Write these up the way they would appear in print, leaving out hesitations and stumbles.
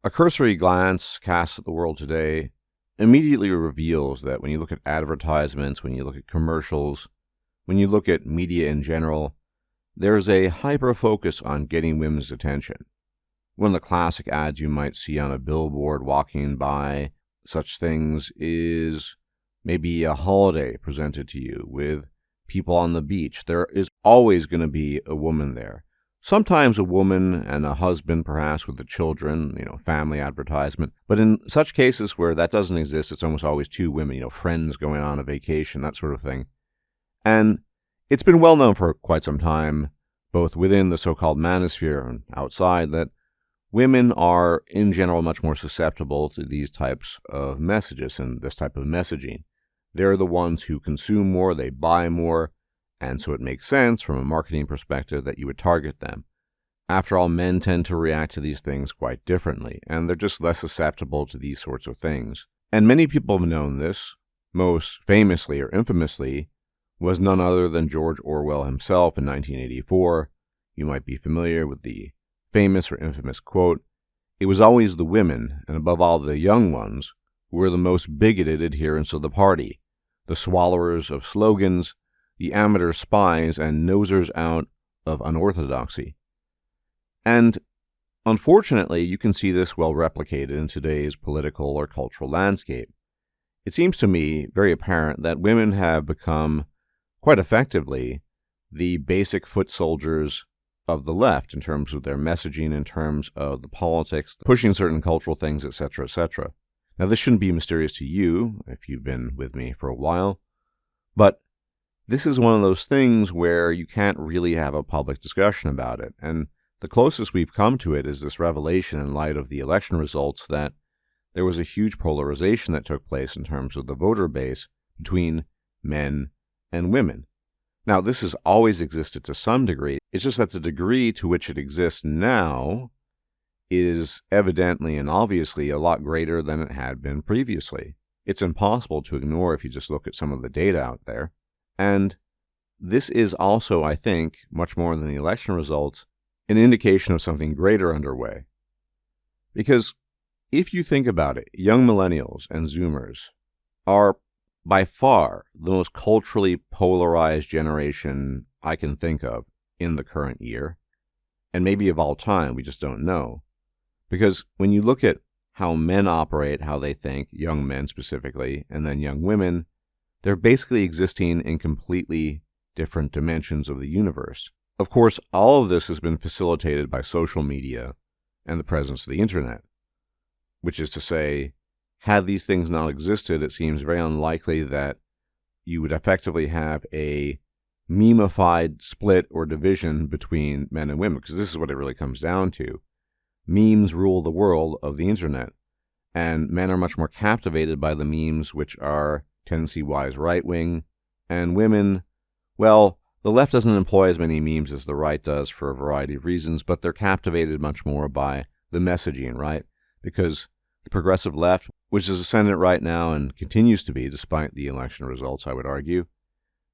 A cursory glance cast at the world today immediately reveals that when you look at advertisements, when you look at commercials, when you look at media in general, there's a hyper-focus on getting women's attention. One of the classic ads you might see on a billboard walking by such things is maybe a holiday presented to you with people on the beach. There is always going to be a woman there. Sometimes a woman and a husband, perhaps with the children, family advertisement. But in such cases where that doesn't exist, it's almost always two women, friends going on a vacation, that sort of thing. And it's been well known for quite some time, both within the so-called manosphere and outside, that women are, in general, much more susceptible to these types of messages and this type of messaging. They're the ones who consume more, they buy more, and so it makes sense from a marketing perspective that you would target them. After all, men tend to react to these things quite differently, and they're just less susceptible to these sorts of things. And many people have known this. Most famously or infamously was none other than George Orwell himself in 1984. You might be familiar with the famous or infamous quote, "It was always the women, and above all the young ones, who were the most bigoted adherents of the party, the swallowers of slogans, the amateur spies and nosers out of unorthodoxy." And unfortunately, you can see this well replicated in today's political or cultural landscape. It seems to me very apparent that women have become, quite effectively, the basic foot soldiers of the left in terms of their messaging, in terms of the politics, pushing certain cultural things, etc., etc. Now, this shouldn't be mysterious to you if you've been with me for a while, but this is one of those things where you can't really have a public discussion about it. And the closest we've come to it is this revelation in light of the election results that there was a huge polarization that took place in terms of the voter base between men and women. Now, this has always existed to some degree. It's just that the degree to which it exists now is evidently and obviously a lot greater than it had been previously. It's impossible to ignore if you just look at some of the data out there. And this is also, I think, much more than the election results, an indication of something greater underway. Because if you think about it, young millennials and Zoomers are by far the most culturally polarized generation I can think of in the current year, and maybe of all time, we just don't know. Because when you look at how men operate, how they think, young men specifically, and then young women, they're basically existing in completely different dimensions of the universe. Of course, all of this has been facilitated by social media and the presence of the internet, which is to say, had these things not existed, it seems very unlikely that you would effectively have a meme-ified split or division between men and women, because this is what it really comes down to. Memes rule the world of the internet, and men are much more captivated by the memes which are tendency-wise right-wing, and women, well, the left doesn't employ as many memes as the right does for a variety of reasons, but they're captivated much more by the messaging, right? Because the progressive left, which is ascendant right now and continues to be despite the election results, I would argue,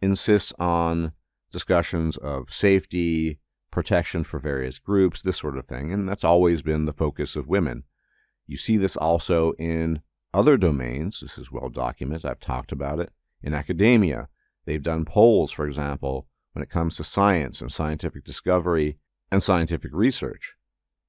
insists on discussions of safety, protection for various groups, this sort of thing, and that's always been the focus of women. You see this also in other domains. This is well documented. I've talked about it. In academia, they've done polls, for example, when it comes to science and scientific discovery and scientific research,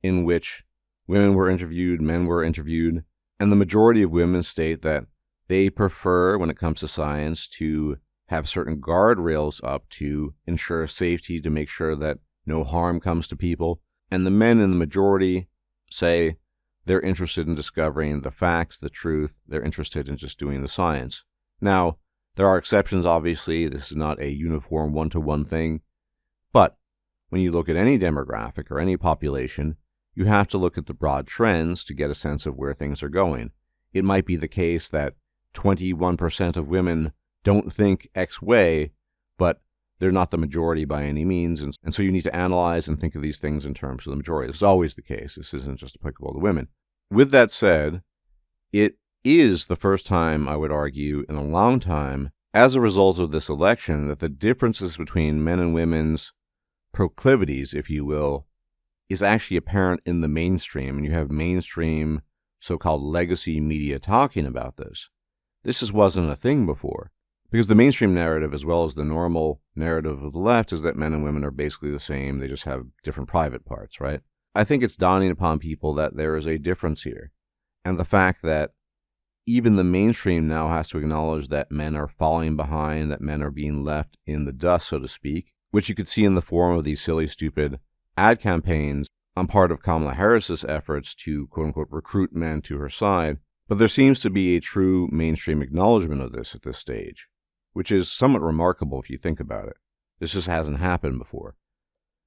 in which women were interviewed, men were interviewed, and the majority of women state that they prefer, when it comes to science, to have certain guardrails up to ensure safety, to make sure that no harm comes to people. And the men in the majority say they're interested in discovering the facts, the truth. They're interested in just doing the science. Now, there are exceptions, obviously. This is not a uniform one-to-one thing. But when you look at any demographic or any population, you have to look at the broad trends to get a sense of where things are going. It might be the case that 21% of women don't think X way, but they're not the majority by any means, and so you need to analyze and think of these things in terms of the majority. This is always the case. This isn't just applicable to women. With that said, it is the first time, I would argue, in a long time, as a result of this election, that the differences between men and women's proclivities, if you will, is actually apparent in the mainstream, and you have mainstream so-called legacy media talking about this. This just wasn't a thing before, because the mainstream narrative, as well as the normal narrative of the left, is that men and women are basically the same. They just have different private parts, right? I think it's dawning upon people that there is a difference here. And the fact that even the mainstream now has to acknowledge that men are falling behind, that men are being left in the dust, so to speak, which you could see in the form of these silly, stupid ad campaigns on part of Kamala Harris's efforts to, quote-unquote, recruit men to her side. But there seems to be a true mainstream acknowledgement of this at this stage, which is somewhat remarkable if you think about it. This just hasn't happened before.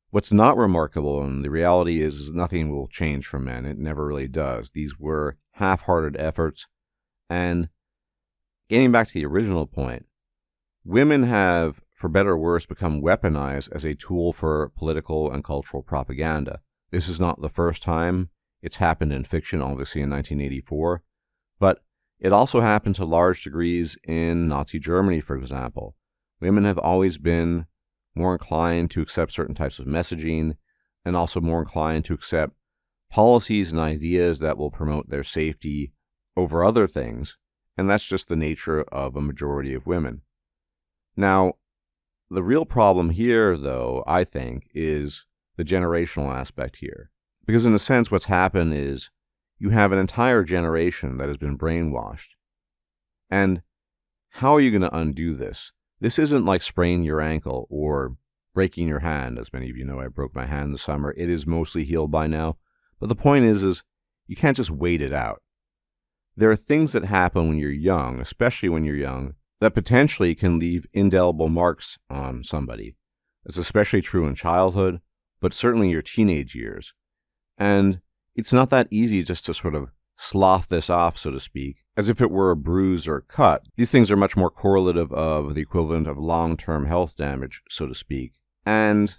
What's not remarkable, and the reality is nothing will change for men. It never really does. These were half-hearted efforts. And getting back to the original point, women have, for better or worse, become weaponized as a tool for political and cultural propaganda. This is not the first time. It's happened in fiction, obviously, in 1984. But it also happened to large degrees in Nazi Germany, for example. Women have always been more inclined to accept certain types of messaging and also more inclined to accept policies and ideas that will promote their safety over other things, and that's just the nature of a majority of women. Now, the real problem here, though, I think, is the generational aspect here. Because in a sense, what's happened is you have an entire generation that has been brainwashed. And how are you going to undo this? This isn't like spraining your ankle or breaking your hand. As many of you know, I broke my hand this summer. It is mostly healed by now. But the point is you can't just wait it out. There are things that happen when you're young, especially when you're young, that potentially can leave indelible marks on somebody. It's especially true in childhood, but certainly your teenage years. And it's not that easy just to sort of slough this off, so to speak, as if it were a bruise or a cut. These things are much more correlative of the equivalent of long-term health damage, so to speak. And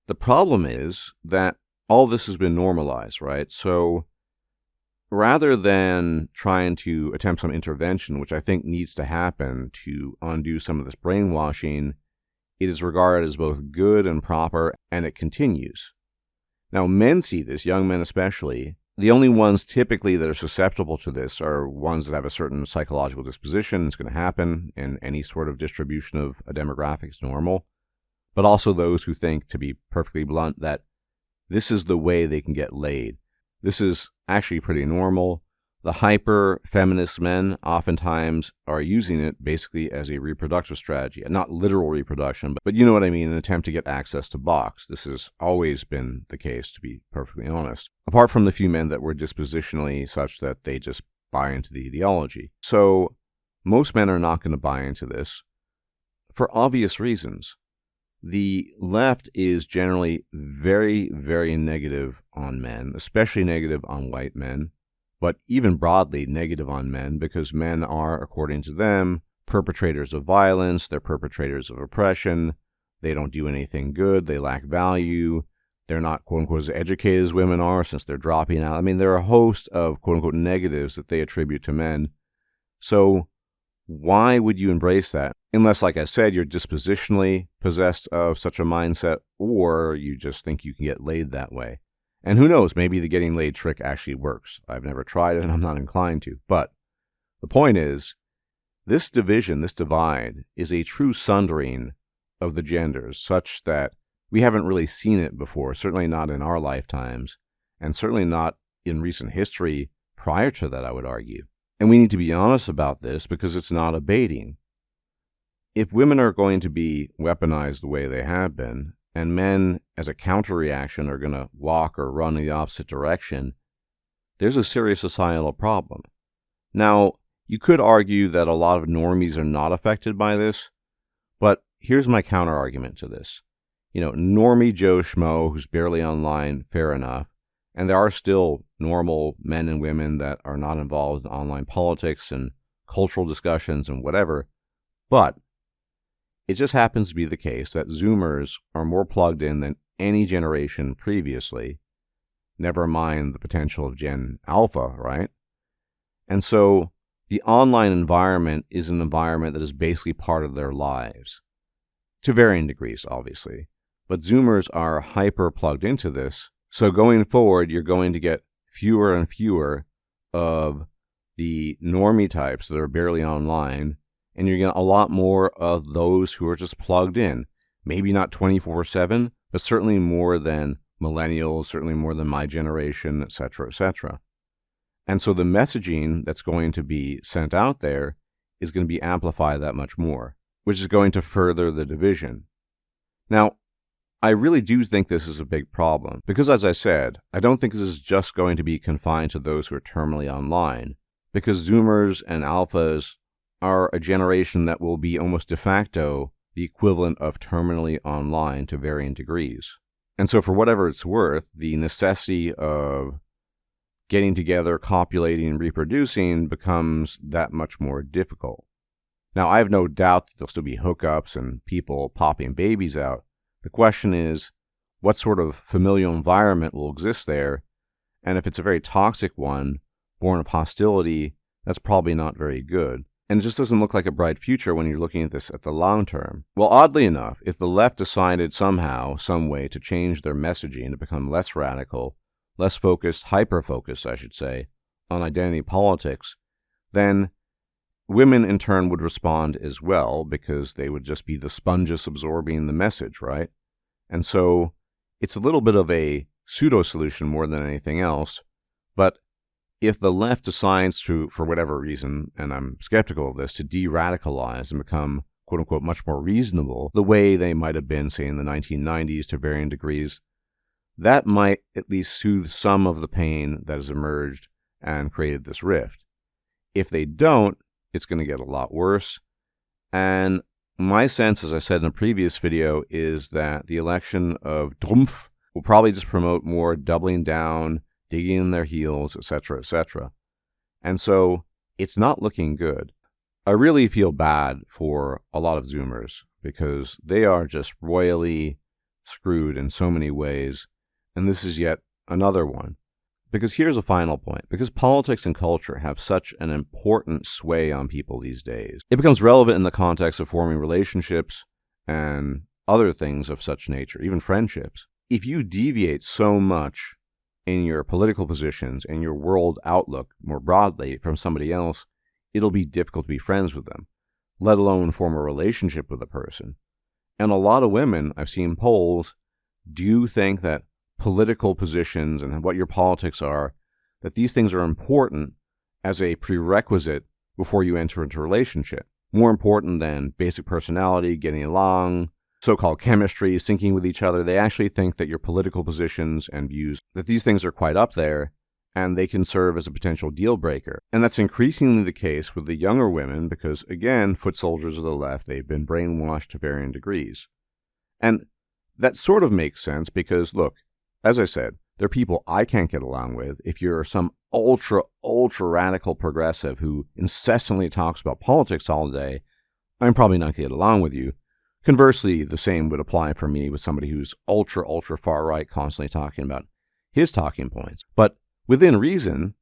the problem is that all this has been normalized, right? So rather than trying to attempt some intervention, which I think needs to happen to undo some of this brainwashing, it is regarded as both good and proper, and it continues. Now, men see this, young men especially. The only ones typically that are susceptible to this are ones that have a certain psychological disposition. It's going to happen in any sort of distribution of a demographic is normal. But also those who think, to be perfectly blunt, that this is the way they can get laid. This is actually pretty normal. The hyper-feminist men oftentimes are using it basically as a reproductive strategy. Not literal reproduction, but you know what I mean, an attempt to get access to box. This has always been the case, to be perfectly honest. Apart from the few men that were dispositionally such that they just buy into the ideology. So most men are not going to buy into this for obvious reasons. The left is generally very, very negative on men, especially negative on white men, but even broadly negative on men because men are, according to them, perpetrators of violence, they're perpetrators of oppression, they don't do anything good, they lack value, they're not, quote-unquote, as educated as women are since they're dropping out. I mean, there are a host of, quote-unquote, negatives that they attribute to men. So why would you embrace that? Unless, like I said, you're dispositionally possessed of such a mindset, or you just think you can get laid that way. And who knows, maybe the getting laid trick actually works. I've never tried it and I'm not inclined to. But the point is, this division, this divide, is a true sundering of the genders, such that we haven't really seen it before, certainly not in our lifetimes, and certainly not in recent history prior to that, I would argue. And we need to be honest about this because it's not abating. If women are going to be weaponized the way they have been, and men, as a counter-reaction, are going to walk or run in the opposite direction, there's a serious societal problem. Now, you could argue that a lot of normies are not affected by this, but here's my counter-argument to this. You know, normie Joe Schmo, who's barely online, fair enough, and there are still normal men and women that are not involved in online politics and cultural discussions and whatever, but it just happens to be the case that Zoomers are more plugged in than any generation previously, never mind the potential of Gen Alpha, right? And so the online environment is an environment that is basically part of their lives, to varying degrees, obviously. But Zoomers are hyper plugged into this So going forward, you're going to get fewer and fewer of the normie types that are barely online, and you're getting a lot more of those who are just plugged in. Maybe not 24/7, but certainly more than millennials, certainly more than my generation, etc., etc. And so the messaging that's going to be sent out there is going to be amplified that much more, which is going to further the division. Now, I really do think this is a big problem because, as I said, I don't think this is just going to be confined to those who are terminally online, because Zoomers and Alphas are a generation that will be almost de facto the equivalent of terminally online to varying degrees. And so for whatever it's worth, the necessity of getting together, copulating, and reproducing becomes that much more difficult. Now, I have no doubt that there'll still be hookups and people popping babies out. The question is, what sort of familial environment will exist there? And if it's a very toxic one, born of hostility, that's probably not very good. And it just doesn't look like a bright future when you're looking at this at the long term. Well, oddly enough, if the left decided somehow, some way to change their messaging to become less radical, less focused, hyper-focused, I should say, on identity politics, then women in turn would respond as well, because they would just be the sponges absorbing the message, right? And so it's a little bit of a pseudo-solution more than anything else. But if the left decides to, for whatever reason, and I'm skeptical of this, to de-radicalize and become, quote-unquote, much more reasonable, the way they might have been, say, in the 1990s to varying degrees, that might at least soothe some of the pain that has emerged and created this rift. If they don't, it's going to get a lot worse. And my sense, as I said in a previous video, is that the election of Trump will probably just promote more doubling down, digging in their heels, etc., etc. And so it's not looking good. I really feel bad for a lot of Zoomers because they are just royally screwed in so many ways. And this is yet another one. Because here's a final point. Because politics and culture have such an important sway on people these days, it becomes relevant in the context of forming relationships and other things of such nature, even friendships. If you deviate so much in your political positions and your world outlook more broadly from somebody else, it'll be difficult to be friends with them, let alone form a relationship with a person. And a lot of women, I've seen polls, do think that political positions and what your politics are, that these things are important as a prerequisite before you enter into a relationship. More important than basic personality, getting along, so-called chemistry, syncing with each other. They actually think that your political positions and views, that these things are quite up there, and they can serve as a potential deal breaker. And that's increasingly the case with the younger women because, again, foot soldiers of the left, they've been brainwashed to varying degrees. And that sort of makes sense because, look, as I said, there are people I can't get along with. If you're some ultra radical progressive who incessantly talks about politics all day, I'm probably not going to get along with you. Conversely, the same would apply for me with somebody who's ultra far right, constantly talking about his talking points. But within reason,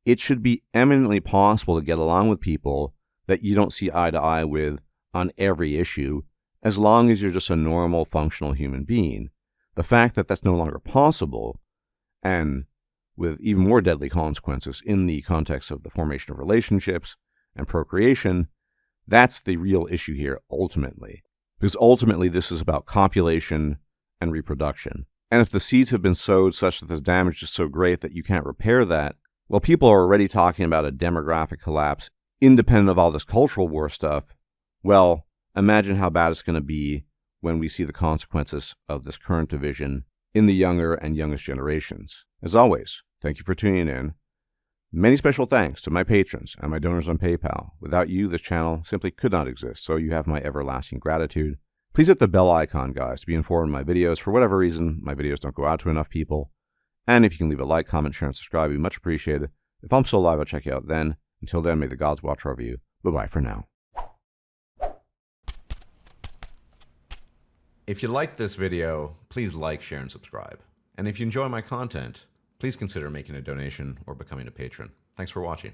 it should be eminently possible to get along with people that you don't see eye to eye with on every issue, as long as you're just a normal, functional human being. The fact that that's no longer possible, and with even more deadly consequences in the context of the formation of relationships and procreation, that's the real issue here ultimately. Because ultimately this is about copulation and reproduction. And if the seeds have been sowed such that the damage is so great that you can't repair that, well, people are already talking about a demographic collapse independent of all this cultural war stuff. Well, imagine how bad it's going to be when we see the consequences of this current division in the younger and youngest generations. As always, thank you for tuning in. Many special thanks to my patrons and my donors on PayPal. Without you, this channel simply could not exist, so you have my everlasting gratitude. Please hit the bell icon, guys, to be informed of my videos. For whatever reason, my videos don't go out to enough people. And if you can leave a like, comment, share, and subscribe, it'd be much appreciated. If I'm still alive, I'll check you out then. Until then, may the gods watch over you. Bye-bye for now. If you liked this video, please like, share, and subscribe. And if you enjoy my content, please consider making a donation or becoming a patron. Thanks for watching.